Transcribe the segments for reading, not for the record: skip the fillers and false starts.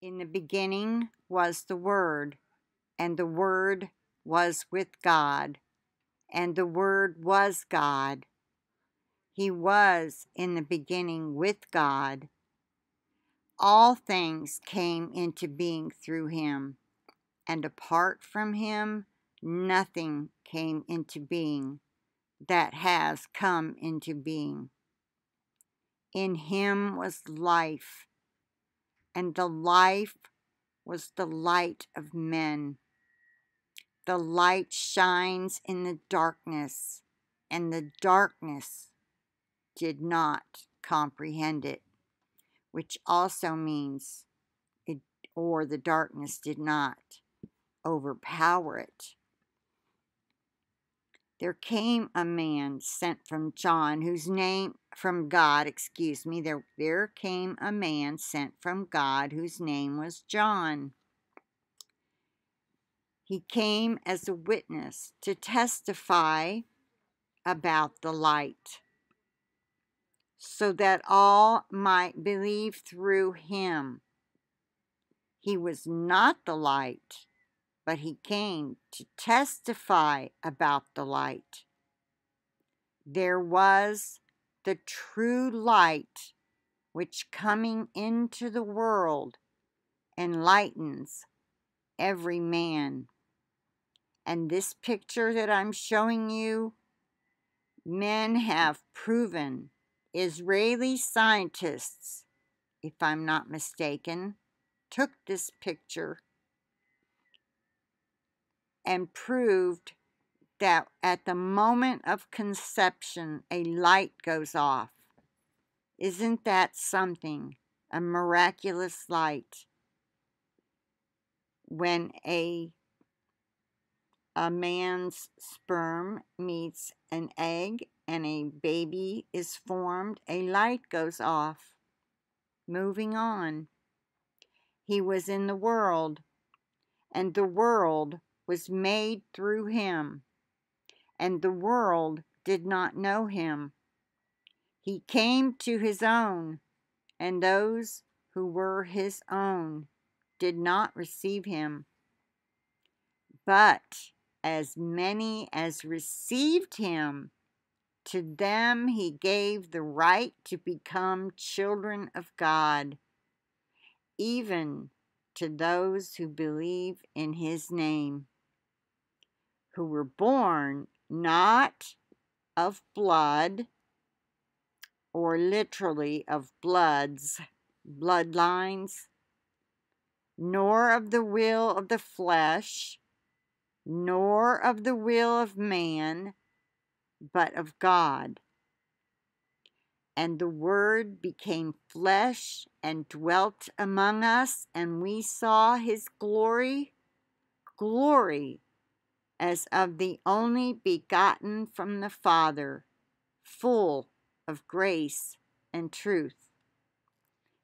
In the beginning was the Word, and the Word was with God, and the Word was God. He was in the beginning with God. All things came into being through him, and apart from him, nothing came into being that has come into being. In him was life, and the life was the light of men. The light shines in the darkness, and the darkness did not comprehend it, which also means the darkness did not overpower it. There came a man sent from God whose name was John. He came as a witness to testify about the light, so that all might believe through him. He was not the light, but he came to testify about the light. There was the true light, which coming into the world enlightens every man. And this picture that I'm showing you, men have proven, Israeli scientists, if I'm not mistaken, took this picture and proved that at the moment of conception, a light goes off. Isn't that something? A miraculous light. When a man's sperm meets an egg and a baby is formed, a light goes off. Moving on. He was in the world, and the world was made through him, and the world did not know him. He came to his own, and those who were his own did not receive him. But as many as received him, to them he gave the right to become children of God, even to those who believe in his name, who were born not of blood, or literally of bloodlines, nor of the will of the flesh, nor of the will of man, but of God. And the Word became flesh and dwelt among us, and we saw his glory, as of the only begotten from the Father, full of grace and truth.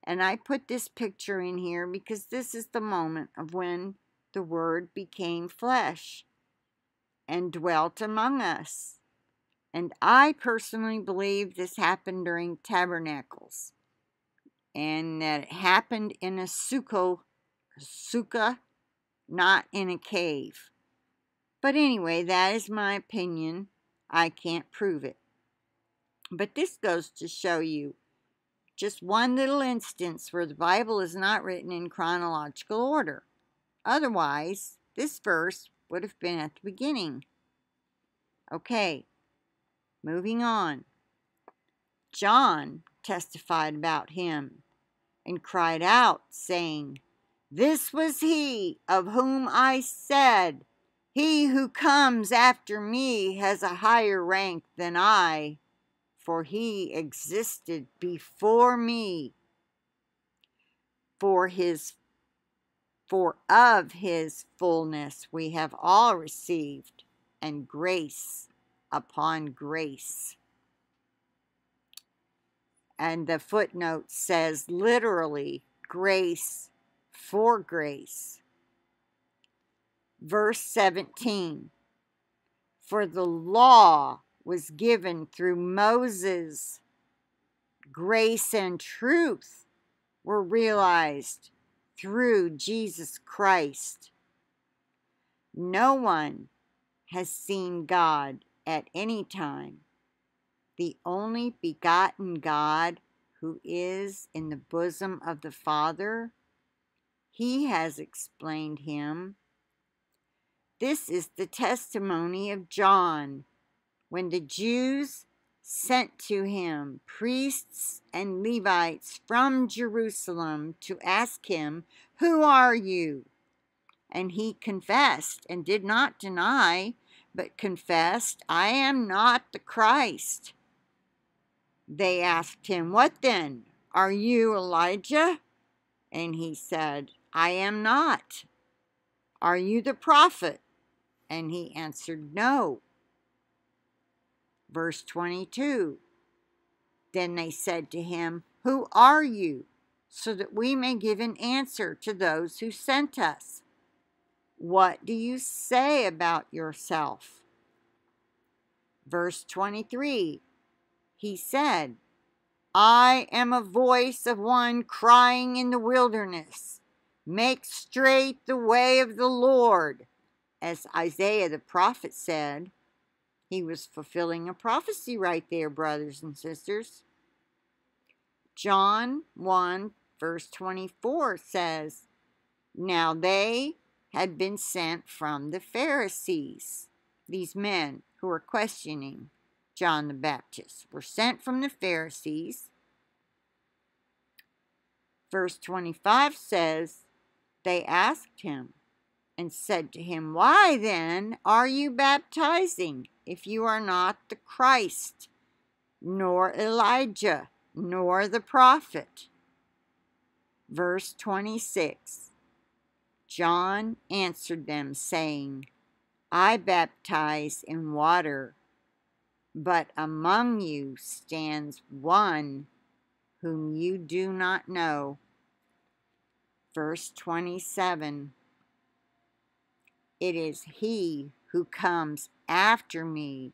And I put this picture in here because this is the moment of when the Word became flesh and dwelt among us. And I personally believe this happened during tabernacles, and that it happened in a sukkah, not in a cave. But anyway, that is my opinion. I can't prove it. But this goes to show you just one little instance where the Bible is not written in chronological order. Otherwise, this verse would have been at the beginning. Okay, moving on. John testified about him and cried out, saying, "This was he of whom I said, he who comes after me has a higher rank than I, for he existed before me. For of his fullness we have all received, and grace upon grace." And the footnote says literally, grace for grace. Verse 17, for the law was given through Moses. Grace and truth were realized through Jesus Christ. No one has seen God at any time. The only begotten God who is in the bosom of the Father, he has explained him. This is the testimony of John, when the Jews sent to him priests and Levites from Jerusalem to ask him, "Who are you?" And he confessed and did not deny, but confessed, "I am not the Christ." They asked him, "What then? Are you Elijah?" And he said, "I am not." "Are you the prophet?" And he answered, "No." Verse 22. Then they said to him, "Who are you? So that we may give an answer to those who sent us. What do you say about yourself?" Verse 23. He said, "I am a voice of one crying in the wilderness, 'Make straight the way of the Lord,' as Isaiah the prophet said." He was fulfilling a prophecy right there, brothers and sisters. John 1 verse 24 says, "Now they had been sent from the Pharisees." These men who were questioning John the Baptist were sent from the Pharisees. Verse 25 says, they asked him and said to him, "Why then are you baptizing, if you are not the Christ, nor Elijah, nor the prophet?" Verse 26. John answered them, saying, "I baptize in water, but among you stands one whom you do not know." Verse 27. "It is he who comes after me,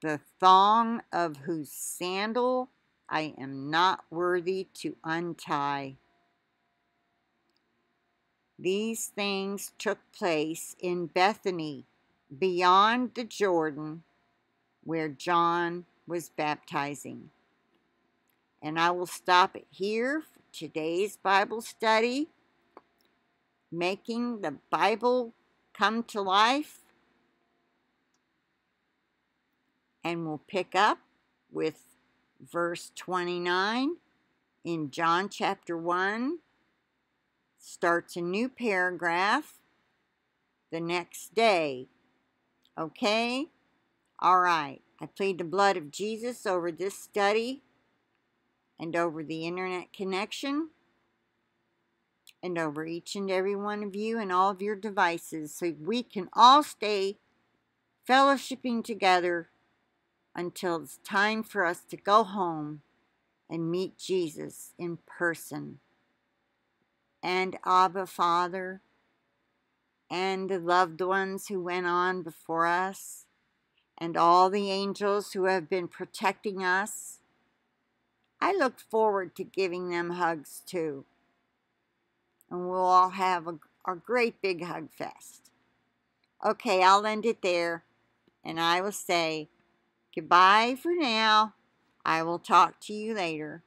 the thong of whose sandal I am not worthy to untie." These things took place in Bethany, beyond the Jordan, where John was baptizing. And I will stop it here for today's Bible study, making the Bible come to life. And we'll pick up with verse 29 in John chapter 1. Starts a new paragraph the next day. Okay? All right. I plead the blood of Jesus over this study and over the internet connection and over each and every one of you and all of your devices, so we can all stay fellowshipping together until it's time for us to go home and meet Jesus in person. And Abba, Father, and the loved ones who went on before us, and all the angels who have been protecting us, I look forward to giving them hugs too. And we'll all have a great big hug fest. Okay, I'll end it there, and I will say goodbye for now. I will talk to you later.